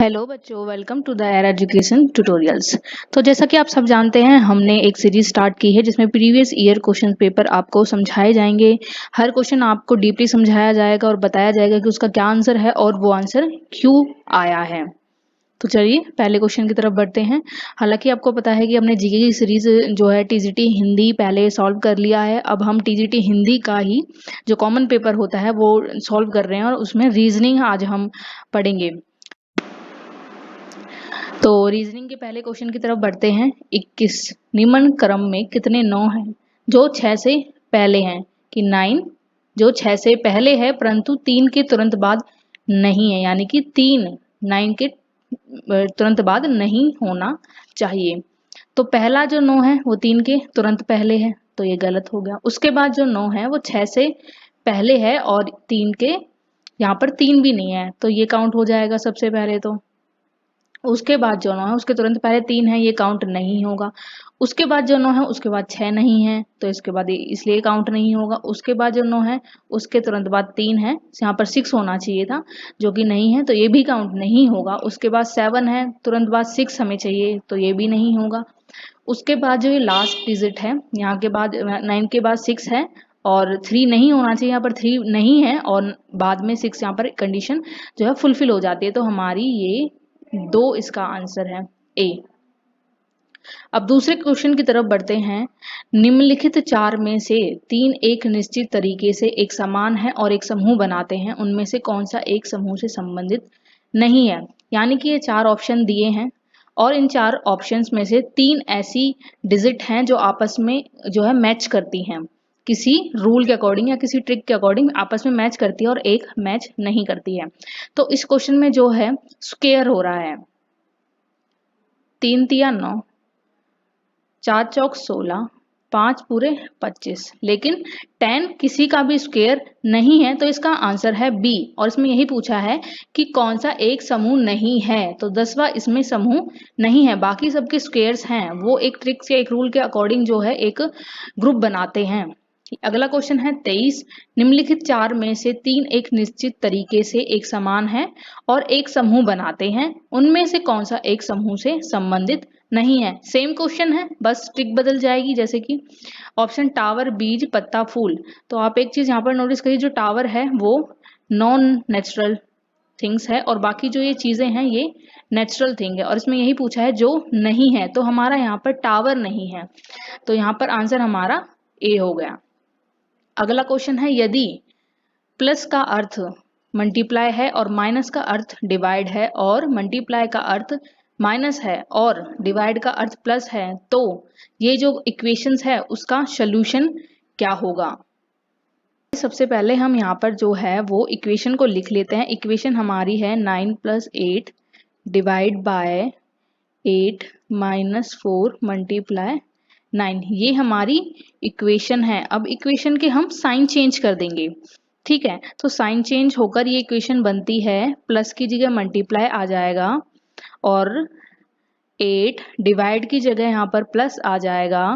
Hello बच्चों, welcome to the air education tutorials. तो जैसा कि आप सब जानते हैं, हमने एक सीरीज स्टार्ट की है जिसमें प्रीवियस ईयर क्वेश्चन पेपर आपको समझाए जाएंगे। हर क्वेश्चन आपको डीपली समझाया जाएगा और बताया जाएगा कि उसका क्या आंसर है और वो आंसर क्यों आया है। तो चलिए पहले क्वेश्चन की तरफ बढ़ते हैं। हालांकि आपको पता है कि हमने जीके की सीरीज जो है टीजीटी हिंदी पहले सॉल्व कर लिया है। अब हम टीजीटी हिंदी का ही जो कॉमन पेपर होता है वो सॉल्व कर रहे हैं और उसमें रीजनिंग आज हम पढ़ेंगे। तो रीजनिंग के पहले क्वेश्चन की तरफ बढ़ते हैं। 21 निम्न क्रम में कितने 9 हैं जो 6 से पहले हैं? कि 9 जो 6 से पहले है परंतु 3 के तुरंत बाद नहीं है, यानी कि 3 9 के तुरंत बाद नहीं होना चाहिए। तो पहला जो 9 है वो 3 के तुरंत पहले है, तो ये गलत हो गया। उसके बाद जो 9 है वो 6 से पहले है और 3 के यहाँ पर 3 भी नहीं है, तो ये काउंट हो जाएगा सबसे पहले। तो उसके बाद जो 9 है उसके तुरंत पहले 3 है, ये काउंट नहीं होगा। उसके बाद जो 9 है उसके बाद 6 नहीं है, तो इसके बाद इसलिए काउंट नहीं होगा। उसके बाद जो 9 है उसके तुरंत बाद 3 है, यहाँ पर 6 होना चाहिए था जो कि नहीं है, तो ये भी काउंट नहीं होगा। उसके बाद 7 है, तुरंत बाद 6 हमें चाहिए, तो ये भी नहीं होगा। उसके बाद जो ये लास्ट डिजिट है, यहाँ के बाद 9 के बाद 6 है और 3 नहीं होना चाहिए, यहाँ पर 3 नहीं है और बाद में 6 यहाँ पर कंडीशन जो है फुलफिल हो जाती है, तो हमारी ये 2 इसका आंसर है ए। अब दूसरे क्वेश्चन की तरफ बढ़ते हैं। निम्नलिखित 4 में से 3 एक निश्चित तरीके से एक समान है और एक समूह बनाते हैं, उनमें से कौन सा एक समूह से संबंधित नहीं है? यानी कि ये 4 ऑप्शन दिए हैं और इन 4 ऑप्शंस में से 3 ऐसी डिजिट हैं जो आपस में जो है मैच करती हैं, किसी रूल के अकॉर्डिंग या किसी ट्रिक के अकॉर्डिंग आपस में मैच करती है और एक मैच नहीं करती है। तो इस क्वेश्चन में जो है स्क्वायर हो रहा है, 3 तिया 9, 4 चौक 16, 5 पूरे 25, लेकिन 10 किसी का भी स्क्वायर नहीं है, तो इसका आंसर है बी। और इसमें यही पूछा है कि कौन सा एक समूह नहीं है, तो 10वां इसमें समूह नहीं है। बाकी सबके स्क्वायर्स हैं, वो एक ट्रिक से एक रूल के अकॉर्डिंग जो है एक ग्रुप बनाते हैं। अगला क्वेश्चन है 23। निम्नलिखित 4 में से 3 एक निश्चित तरीके से एक समान है और एक समूह बनाते हैं, उनमें से कौन सा एक समूह से संबंधित नहीं है? सेम क्वेश्चन है, बस ट्रिक बदल जाएगी। जैसे कि ऑप्शन टावर, बीज, पत्ता, फूल। तो आप एक चीज यहाँ पर नोटिस करिए, जो टावर है वो नॉन नेचुरल थिंग्स है और बाकी जो ये चीजें हैं ये नेचुरल थिंग है, और इसमें यही पूछा है जो नहीं है, तो हमारा यहाँ पर टावर नहीं है, तो यहाँ पर आंसर हमारा ए हो गया। अगला क्वेश्चन है, यदि प्लस का अर्थ मल्टीप्लाई है और माइनस का अर्थ डिवाइड है और मल्टीप्लाई का अर्थ माइनस है और डिवाइड का अर्थ प्लस है, तो ये जो इक्वेशंस है उसका सॉल्यूशन क्या होगा? सबसे पहले हम यहाँ पर जो है वो इक्वेशन को लिख लेते हैं। इक्वेशन हमारी है 9 + 8 डिवाइड बाय 8 - 4 मल्टीप्लाई 9, ये हमारी इक्वेशन है। अब इक्वेशन के हम साइन चेंज कर देंगे, ठीक है? तो साइन चेंज होकर ये इक्वेशन बनती है, प्लस की जगह मल्टीप्लाई आ जाएगा और 8 डिवाइड की जगह यहाँ पर प्लस आ जाएगा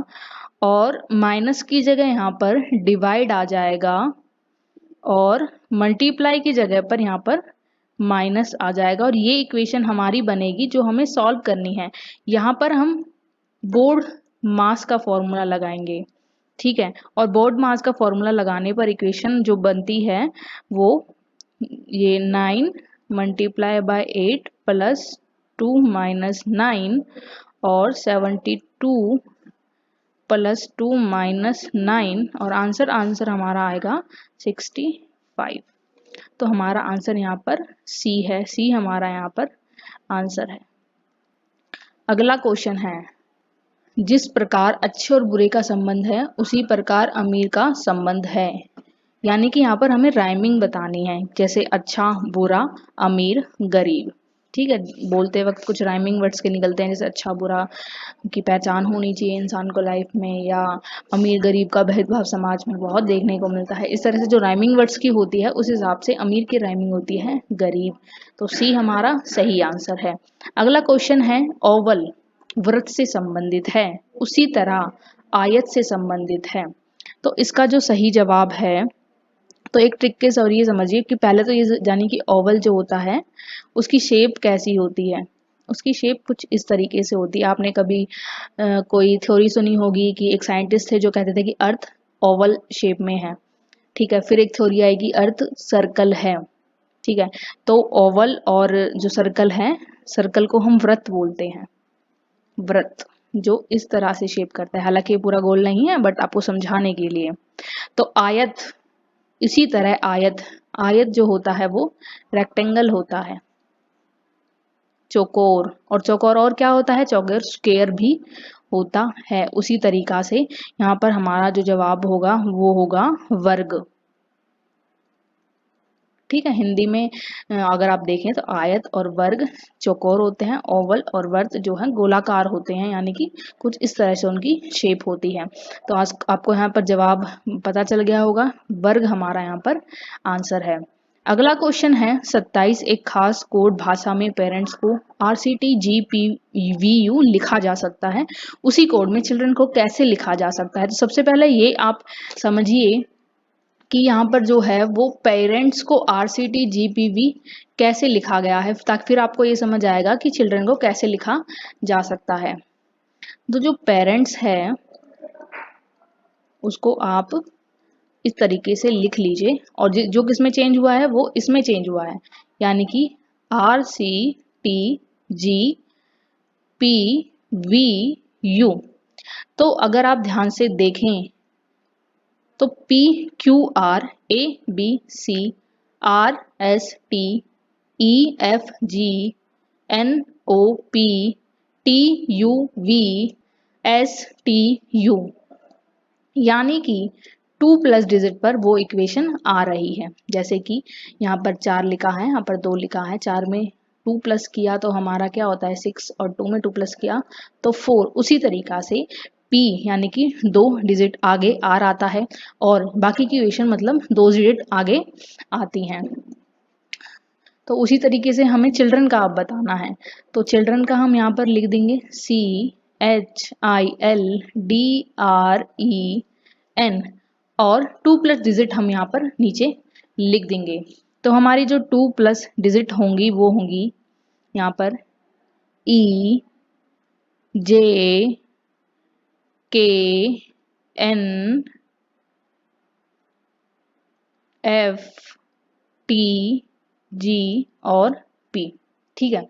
और माइनस की जगह यहाँ पर डिवाइड आ जाएगा और मल्टीप्लाई की जगह पर यहाँ पर माइनस आ जाएगा, और ये इक्वेशन हमारी बनेगी जो हमें सॉल्व करनी है। यहाँ पर हम बोर्ड मास का फॉर्मूला लगाएंगे, ठीक है? और बोर्ड मास का फॉर्मूला लगाने पर इक्वेशन जो बनती है वो ये 9 मल्टीप्लाई बाय 8 प्लस 2 माइनस 9 और 72 प्लस 2 माइनस 9, और आंसर हमारा आएगा 65। तो हमारा आंसर यहाँ पर सी है, सी हमारा यहाँ पर आंसर है। अगला क्वेश्चन है, जिस प्रकार अच्छे और बुरे का संबंध है उसी प्रकार अमीर का संबंध है। यानी कि यहाँ पर हमें राइमिंग बतानी है, जैसे अच्छा, बुरा, अमीर, गरीब, ठीक है? बोलते वक्त कुछ राइमिंग वर्ड्स के निकलते हैं, जैसे अच्छा बुरा की पहचान होनी चाहिए इंसान को लाइफ में, या अमीर गरीब का भेदभाव समाज में बहुत देखने को मिलता है। इस तरह से जो राइमिंग वर्ड्स की होती है उस हिसाब से अमीर की राइमिंग होती है गरीब, तो सी हमारा सही आंसर है। अगला क्वेश्चन है, ओवल वृत्त से संबंधित है, उसी तरह आयत से संबंधित है, तो इसका जो सही जवाब है तो एक ट्रिक के और ये समझिए कि पहले तो ये जानिए कि ओवल जो होता है उसकी शेप कैसी होती है। उसकी शेप कुछ इस तरीके से होती है। आपने कभी कोई थ्योरी सुनी होगी कि एक साइंटिस्ट थे जो कहते थे कि अर्थ ओवल शेप में है, ठीक है। फिर एक थ्योरी आई कि अर्थ सर्कल है, ठीक है। तो ओवल और जो सर्कल है, सर्कल को हम वृत्त बोलते हैं, वृत्त जो इस तरह से शेप करता है। हालांकि ये पूरा गोल नहीं है बट आपको समझाने के लिए। तो आयत, इसी तरह आयत, आयत जो होता है वो रेक्टेंगल होता है, चौकोर, और चौकोर और क्या होता है, चौकोर स्क्वायर भी होता है। उसी तरीका से यहाँ पर हमारा जो जवाब होगा वो होगा वर्ग, ठीक है। हिंदी में अगर आप देखें तो आयत और वर्ग चौकोर होते हैं, ओवल और वर्त जो है गोलाकार होते हैं, यानी कि कुछ इस तरह से उनकी शेप होती है। तो आज आपको यहाँ पर जवाब पता चल गया होगा, वर्ग हमारा यहाँ पर आंसर है। अगला क्वेश्चन है 27, एक खास कोड भाषा में पेरेंट्स को RCTGPVU लिखा जा सकता है, उसी कोड में चिल्ड्रन को कैसे लिखा जा सकता है। तो सबसे पहले ये आप समझिए कि यहाँ पर जो है वो पेरेंट्स को RCTGPV कैसे लिखा गया है, ताकि फिर आपको ये समझ आएगा कि चिल्ड्रन को कैसे लिखा जा सकता है। तो जो पेरेंट्स है उसको आप इस तरीके से लिख लीजिए, और जो किसमें चेंज हुआ है वो इसमें चेंज हुआ है, यानी कि RCTGPVU। तो अगर आप ध्यान से देखें तो PQRABCRSTEFGNOPTUVSTU, यानी कि 2 प्लस डिजिट पर वो इक्वेशन आ रही है। जैसे कि यहाँ पर 4 लिखा है, यहाँ पर 2 लिखा है। 4 में 2 प्लस किया तो हमारा क्या होता है 6, और 2 में 2 प्लस किया तो 4। उसी तरीका से P यानी कि 2 डिजिट आगे R आता है, और बाकी की इक्वेशन मतलब 2 डिजिट आगे आती हैं। तो उसी तरीके से हमें चिल्ड्रन का अब बताना है। तो चिल्ड्रन का हम यहाँ पर लिख देंगे CHILDREN, और 2 प्लस डिजिट हम यहाँ पर नीचे लिख देंगे। तो हमारी जो 2 प्लस डिजिट होंगी वो होंगी यहाँ पर EJKNFTG और P, ठीक है।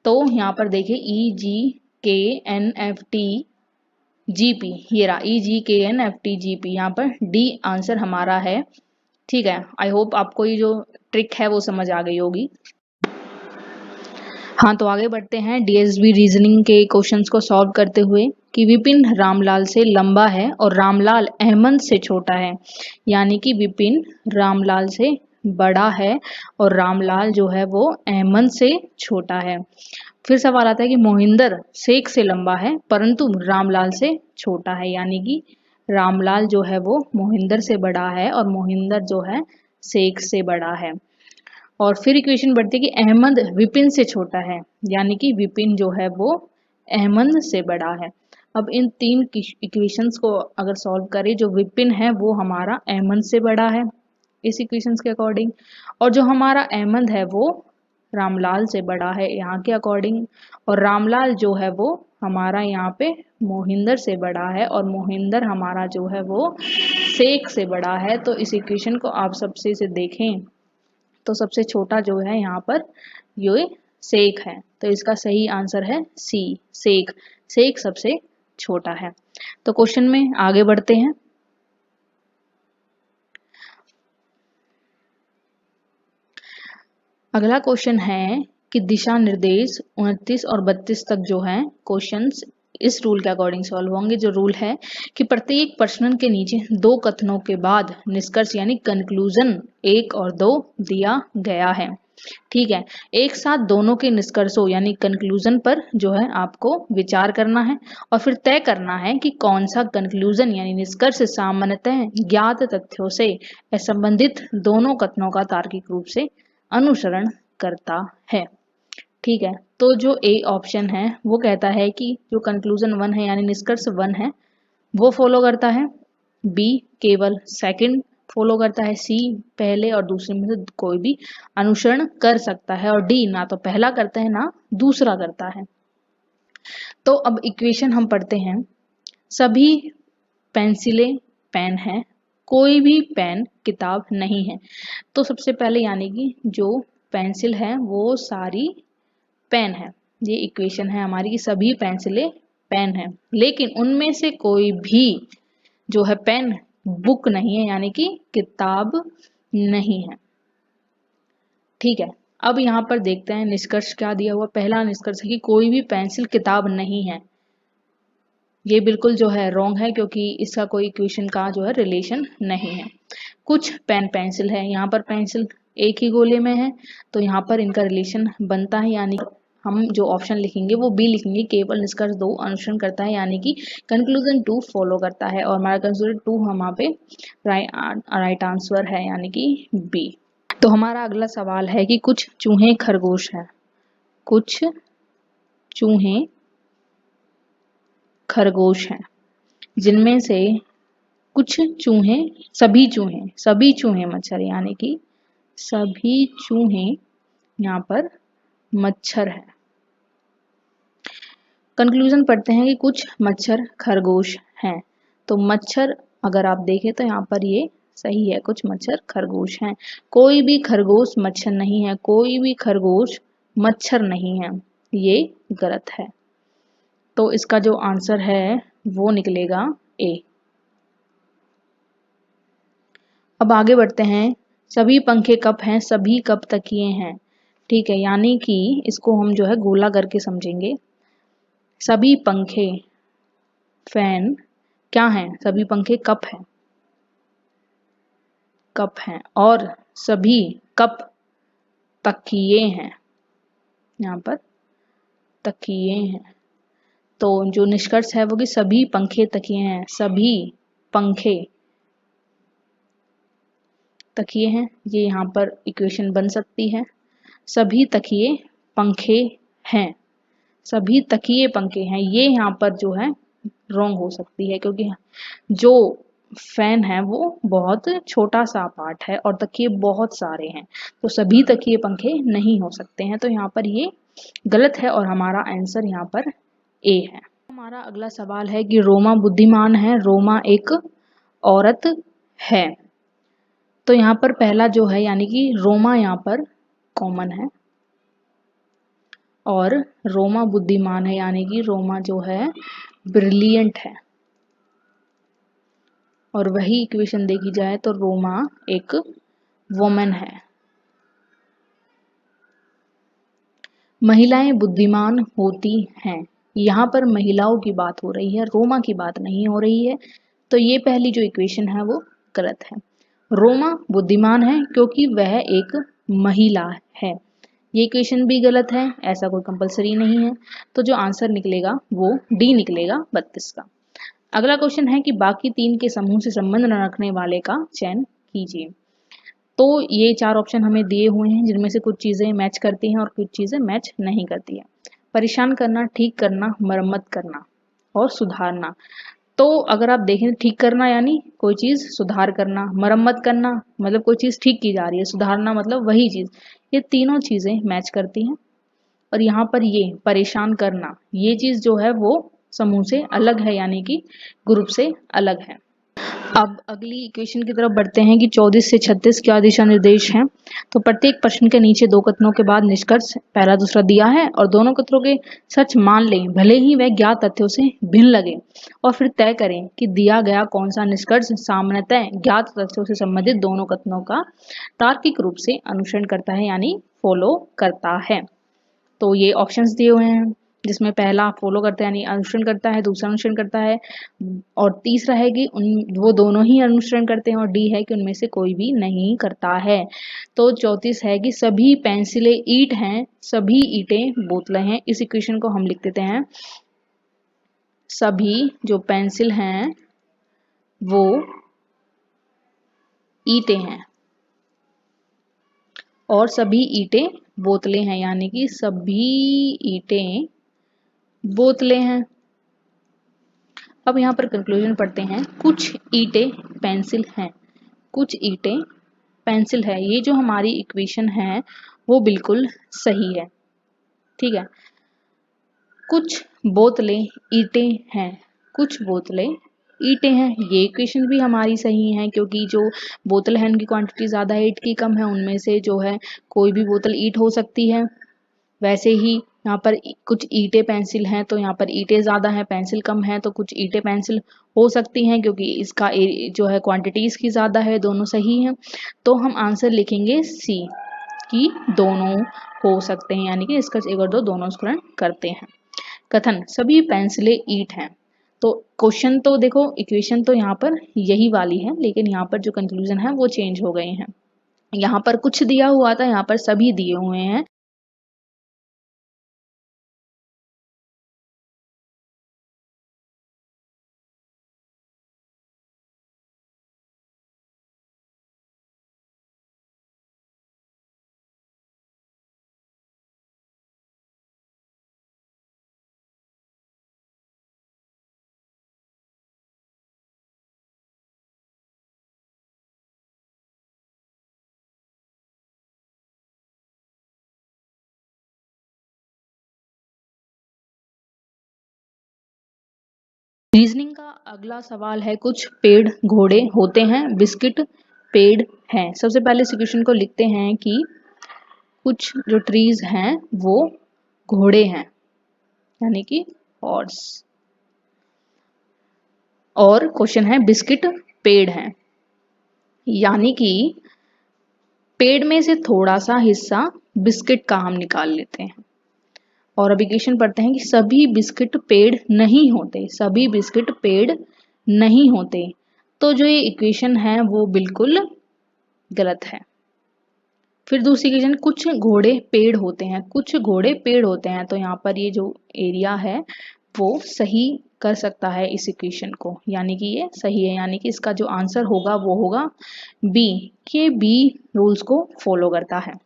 तो यहाँ पर देखिए EGKNFTGP, ये रहा EGKNFTGP, यहाँ पर D आंसर हमारा है, ठीक है। आई होप आपको ये जो ट्रिक है वो समझ आ गई होगी। हाँ, तो आगे बढ़ते हैं DSB रीजनिंग के क्वेश्चंस को सॉल्व करते हुए कि विपिन रामलाल से लंबा है और रामलाल अहमद से छोटा है, यानी कि विपिन रामलाल से बड़ा है और रामलाल जो है वो अहमद से छोटा है। फिर सवाल आता है कि मोहिंदर शेख से लंबा है परंतु रामलाल से छोटा है, यानी कि रामलाल जो है वो मोहिंदर से बड़ा है और मोहिंदर जो है शेख से बड़ा है। और फिर इक्वेशन बढ़ती है कि अहमद विपिन से छोटा है, यानी कि विपिन जो है वो अहमद से बड़ा है। अब इन तीन इक्वेशंस को अगर सॉल्व करें, जो विपिन है वो हमारा अहमद से बड़ा है इस इक्वेशंस के अकॉर्डिंग, और जो हमारा अहमद है वो रामलाल से बड़ा है यहाँ के अकॉर्डिंग, और रामलाल जो है वो हमारा यहाँ पे मोहिंदर से बड़ा है, और मोहिंदर हमारा जो है वो शेख से बड़ा है। तो इस इक्वेशन को आप सबसे से देखें तो सबसे छोटा जो है यहाँ पर ये शेख है, तो इसका सही आंसर है सी, शेख। शेख सबसे छोटा है। तो क्वेश्चन में आगे बढ़ते हैं। अगला क्वेश्चन है कि दिशा निर्देश 29 और 32 तक जो है क्वेश्चंस इस रूल के अकॉर्डिंग सॉल्व होंगे। जो रूल है कि प्रत्येक प्रश्न के नीचे 2 कथनों के बाद निष्कर्ष यानी कंक्लूजन 1 और 2 दिया गया है, ठीक है। एक साथ दोनों के निष्कर्षों यानी कंक्लूजन पर जो है आपको विचार करना है, और फिर तय करना है कि कौन सा कंक्लूजन यानी निष्कर्ष सामान्यतः ज्ञात तथ्यों से संबंधित दोनों कथनों का तार्किक रूप से अनुसरण करता है, ठीक है। तो जो ए ऑप्शन है वो कहता है कि जो कंक्लूजन 1 है यानी निष्कर्ष 1 है वो फॉलो करता है। बी केवल सेकंड फॉलो करता है, सी पहले और दूसरे में से कोई भी अनुसरण कर सकता है, और डी ना तो पहला करता है ना दूसरा करता है। तो अब इक्वेशन हम पढ़ते हैं। सभी पेंसिलें पेन है, कोई भी पेन किताब नहीं है। तो सबसे पहले यानी कि जो पेंसिल है वो सारी पेन है। ये इक्वेशन है हमारी कि सभी पेंसिलें पेन है, लेकिन उनमें से कोई भी जो है पेन बुक नहीं है, यानी कि किताब नहीं है। ठीक है, अब यहाँ पर देखते हैं निष्कर्ष क्या दिया हुआ। पहला निष्कर्ष है कि कोई भी पेंसिल किताब नहीं है। ये बिल्कुल जो है रॉन्ग है, क्योंकि इसका कोई इक्वेशन का जो है रिलेशन नहीं है। कुछ पेन पेंसिल है, यहाँ पर पेंसिल एक ही गोले में है, तो यहाँ पर इनका रिलेशन बनता है, यानी हम जो ऑप्शन लिखेंगे वो बी लिखेंगे, केवल निष्कर्ष 2 अनुसरण करता है, यानी कि कंक्लूजन 2 फॉलो करता है, और हमारा कंक्लूजन 2 वहाँ पे राइट आंसर है, यानी कि बी। तो हमारा अगला सवाल है कि कुछ चूहे खरगोश है, कुछ चूहे खरगोश हैं, जिनमें से कुछ चूहे, सभी चूहे मच्छर, यानी कि सभी चूहे यहाँ पर मच्छर है। कंक्लूजन पढ़ते हैं कि कुछ मच्छर खरगोश हैं। तो मच्छर अगर आप देखें तो यहाँ पर ये सही है, कुछ मच्छर खरगोश हैं। कोई भी खरगोश मच्छर नहीं है, कोई भी खरगोश मच्छर नहीं है, ये गलत है। तो इसका जो आंसर है वो निकलेगा ए। अब आगे बढ़ते हैं। सभी पंखे कप हैं, सभी कप तकिए हैं। ठीक है, यानी कि इसको हम जो है गोला करके समझेंगे। सभी पंखे फैन क्या हैं? सभी पंखे कप हैं, कप हैं, और सभी कप तकिए हैं, यहाँ पर तकिए हैं। तो जो निष्कर्ष है वो कि सभी पंखे तकिए हैं, सभी पंखे तकिए हैं, ये यहाँ पर इक्वेशन बन सकती है। सभी तकिए पंखे हैं, सभी तकिए पंखे हैं, ये यहाँ पर जो है रॉन्ग हो सकती है, क्योंकि जो फैन है वो बहुत छोटा सा पार्ट है और तकिए बहुत सारे हैं, तो सभी तकिए पंखे नहीं हो सकते हैं। तो यहाँ पर ये गलत है और हमारा आंसर यहाँ पर ए है। हमारा अगला सवाल है कि रोमा बुद्धिमान है, रोमा एक औरत है। तो यहाँ पर पहला जो है यानी कि रोमा यहाँ पर कॉमन है, और रोमा बुद्धिमान है, यानी कि रोमा जो है ब्रिलियंट है। और वही इक्वेशन देखी जाए तो रोमा एक वुमन है। महिलाएं बुद्धिमान होती हैं, यहाँ पर महिलाओं की बात हो रही है, रोमा की बात नहीं हो रही है। तो ये पहली जो इक्वेशन है वो गलत है। रोमा बुद्धिमान है क्योंकि वह एक महिला है, ये इक्वेशन भी गलत है, ऐसा कोई कंपलसरी नहीं है। तो जो आंसर निकलेगा वो डी निकलेगा 32 का। अगला क्वेश्चन है कि बाकी 3 के समूह से संबंध न रखने वाले का चयन कीजिए। तो ये 4 ऑप्शन हमें दिए हुए हैं, जिनमें से कुछ चीज़ें मैच करती हैं और कुछ चीज़ें मैच नहीं करती हैं। परेशान करना, ठीक करना, मरम्मत करना और सुधारना। तो अगर आप देखें, ठीक करना यानी कोई चीज़ सुधार करना, मरम्मत करना मतलब कोई चीज़ ठीक की जा रही है, सुधारना मतलब वही चीज़, ये तीनों चीज़ें मैच करती हैं। और यहाँ पर ये परेशान करना, ये चीज़ जो है वो समूह से अलग है, यानी कि ग्रुप से अलग है। अब अगली इक्वेशन की तरफ बढ़ते हैं कि 24 से 36 क्या दिशा निर्देश हैं। तो प्रत्येक प्रश्न के नीचे 2 कथनों के बाद निष्कर्ष पहला दूसरा दिया है, और दोनों कथनों के सच मान लें भले ही वह ज्ञात तथ्यों से भिन्न लगे, और फिर तय करें कि दिया गया कौन सा निष्कर्ष सामान्यतः ज्ञात तथ्यों से संबंधित दोनों कथनों का तार्किक रूप से अनुसरण करता है, यानी फॉलो करता है। तो ये ऑप्शंस दिए हुए हैं, जिसमें पहला फॉलो करता है यानी अनुसरण करता है, दूसरा अनुसरण करता है, और तीसरा है कि उन वो दोनों ही अनुसरण करते हैं, और डी है कि उनमें से कोई भी नहीं करता है। तो 34 है कि सभी पेंसिलें ईंट हैं, सभी ईंटें बोतलें हैं। इस इक्वेशन को हम लिख देते हैं, सभी जो पेंसिल हैं वो ईंटें हैं, और सभी ईंटें बोतलें हैं, यानी कि सभी ईंटें बोतलें हैं। अब यहाँ पर कंक्लूजन पढ़ते हैं, कुछ ईंटें पेंसिल हैं, कुछ ईंटें पेंसिल है। ये जो हमारी इक्वेशन है वो बिल्कुल सही है। ठीक है, कुछ बोतलें ईंटें हैं, कुछ बोतलें ईंटें हैं, ये इक्वेशन भी हमारी सही है क्योंकि जो बोतल है उनकी क्वांटिटी ज़्यादा है, ईंट की कम है, उनमें से जो है कोई भी बोतल ईंट हो सकती है। वैसे ही यहाँ पर कुछ ईंटें पेंसिल हैं तो यहाँ पर ईंटें ज़्यादा हैं, पेंसिल कम है, तो कुछ ईंटें पेंसिल हो सकती हैं क्योंकि इसका जो है क्वांटिटी इसकी ज़्यादा है। दोनों सही हैं, तो हम आंसर लिखेंगे सी कि दोनों हो सकते हैं, यानी कि इसका एक और दो दोनों स्क्वायर करते हैं। कथन सभी पेंसिलें ईंट हैं। तो क्वेश्चन तो देखो, इक्वेशन तो यहाँ पर यही वाली है, लेकिन यहाँ पर जो कंक्लूजन है वो चेंज हो गए हैं। यहाँ पर कुछ दिया हुआ था, यहाँ पर सभी दिए हुए हैं। रीजनिंग का अगला सवाल है, कुछ पेड़ घोड़े होते हैं, बिस्किट पेड़ हैं। सबसे पहले इस इक्वेशन को लिखते हैं कि कुछ जो ट्रीज हैं वो घोड़े हैं, यानी कि हॉर्स, और क्वेश्चन है बिस्किट पेड़ हैं, यानी कि पेड़ में से थोड़ा सा हिस्सा बिस्किट का हम निकाल लेते हैं। और अब इक्वेशन पढ़ते हैं कि सभी बिस्किट पेड़ नहीं होते, सभी बिस्किट पेड़ नहीं होते। तो जो ये इक्वेशन है वो बिल्कुल गलत है। फिर दूसरी इक्वेशन, कुछ घोड़े पेड़ होते हैं, कुछ घोड़े पेड़ होते हैं, तो यहाँ पर ये जो एरिया है वो सही कर सकता है इस इक्वेशन को, यानी कि ये सही है, यानी कि इसका जो आंसर होगा वो होगा बी, कि बी रूल्स को फॉलो करता है।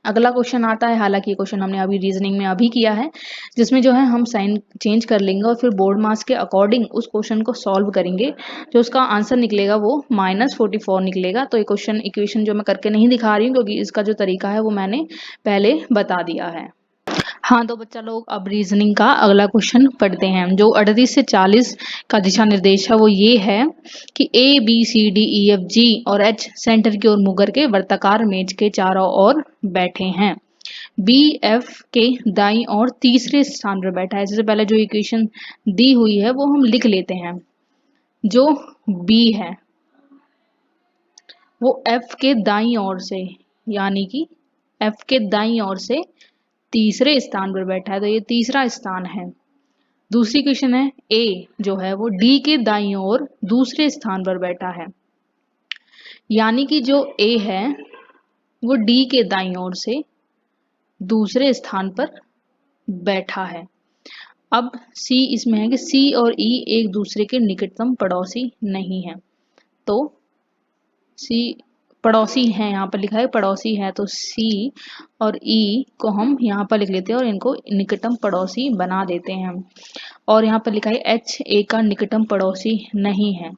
अगला क्वेश्चन आता है, हालांकि ये क्वेश्चन हमने अभी रीजनिंग में अभी किया है, जिसमें जो है हम साइन चेंज कर लेंगे और फिर बोर्ड मार्क्स के अकॉर्डिंग उस क्वेश्चन को सॉल्व करेंगे। जो उसका आंसर निकलेगा वो -44 निकलेगा। तो ये क्वेश्चन इक्वेशन जो मैं करके नहीं दिखा रही हूँ क्योंकि इसका जो तरीका है वो मैंने पहले बता दिया है। हाँ, तो बच्चा लोग अब रीजनिंग का अगला क्वेश्चन पढ़ते हैं। जो 38 से 40 का दिशा निर्देश है वो ये है कि ABCDEFG और H सेंटर की ओर मुंह करके वर्ताकार मेज के चारों ओर बैठे हैं। बी एफ के दाईं ओर तीसरे स्थान पर बैठा है। इससे पहले जो इक्वेशन दी हुई है वो हम लिख लेते हैं। जो बी है वो एफ के दाईं ओर से, यानी कि एफ के दाईं ओर से तीसरे स्थान पर बैठा है, तो ये तीसरा स्थान है। दूसरी क्वेश्चन है, ए जो है वो डी के दाईं ओर दूसरे स्थान पर बैठा है, यानी कि जो ए है वो डी के दाईं ओर से दूसरे स्थान पर बैठा है। अब सी इसमें है कि सी और ई एक दूसरे के निकटतम पड़ोसी नहीं है, तो सी पड़ोसी है, यहाँ पर लिखा है पड़ोसी है, तो सी और ई को हम यहाँ पर लिख लेते हैं और इनको निकटतम पड़ोसी बना देते हैं। और यहाँ पर लिखा है एच ए का निकटतम पड़ोसी नहीं है,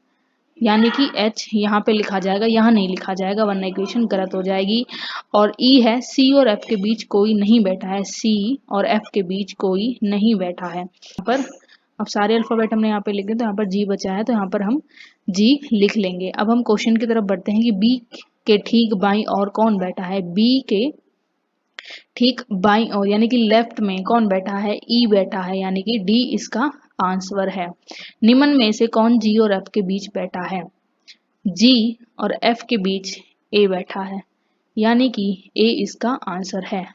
यानी कि एच यहाँ पे लिखा जाएगा, यहाँ नहीं लिखा जाएगा वरना इक्वेशन गलत हो जाएगी। और ई है, सी और एफ के बीच कोई नहीं बैठा है, सी और एफ के बीच कोई नहीं बैठा है। यहाँ पर अब सारे अल्फाबेट हमने यहाँ पे लिखे, तो यहाँ पर जी बचा है, तो यहाँ पर हम जी लिख लेंगे। अब हम क्वेश्चन की तरफ बढ़ते हैं कि बी के ठीक बाईं और कौन बैठा है। बी के ठीक बाईं ओर यानी कि लेफ्ट में कौन बैठा है, ई बैठा है, यानी कि डी इसका आंसर है। निम्न में से कौन जी और एफ के बीच बैठा है, जी और एफ के बीच ए बैठा है, यानी कि ए इसका आंसर है।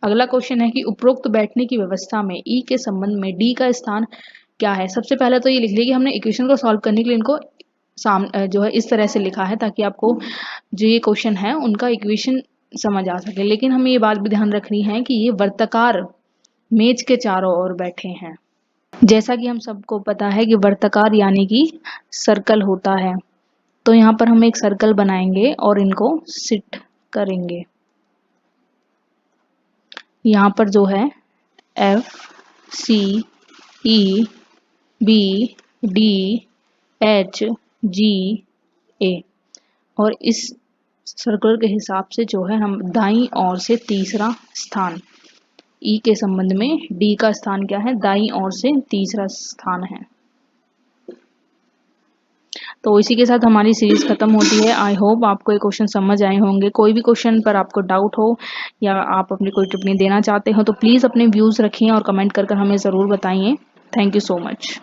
अगला क्वेश्चन है कि उपरोक्त बैठने की व्यवस्था में ई के संबंध में डी का स्थान क्या है। सबसे पहले तो ये लिख लिया कि हमने इक्वेशन को सॉल्व करने के लिए इनको जो है इस तरह से लिखा है ताकि आपको जो ये क्वेश्चन है उनका इक्वेशन समझ आ सके। लेकिन हमें ये बात भी ध्यान रखनी है कि ये वर्ताकार मेज के चारों ओर बैठे हैं। जैसा कि हम सबको पता है कि वर्ताकार यानी कि सर्कल होता है, तो यहाँ पर हम एक सर्कल बनाएंगे और इनको सिट करेंगे। यहाँ पर जो है F C E B D H G A, और इस सर्कुलर के हिसाब से जो है हम दाईं ओर से तीसरा स्थान, ई के संबंध में डी का स्थान क्या है, दाईं ओर से तीसरा स्थान है। तो इसी के साथ हमारी सीरीज खत्म होती है। आई होप आपको ये क्वेश्चन समझ आए होंगे। कोई भी क्वेश्चन पर आपको डाउट हो या आप अपनी कोई टिप्पणी देना चाहते हो तो प्लीज़ अपने व्यूज़ रखिए और कमेंट कर हमें ज़रूर बताइए। Thank you so much.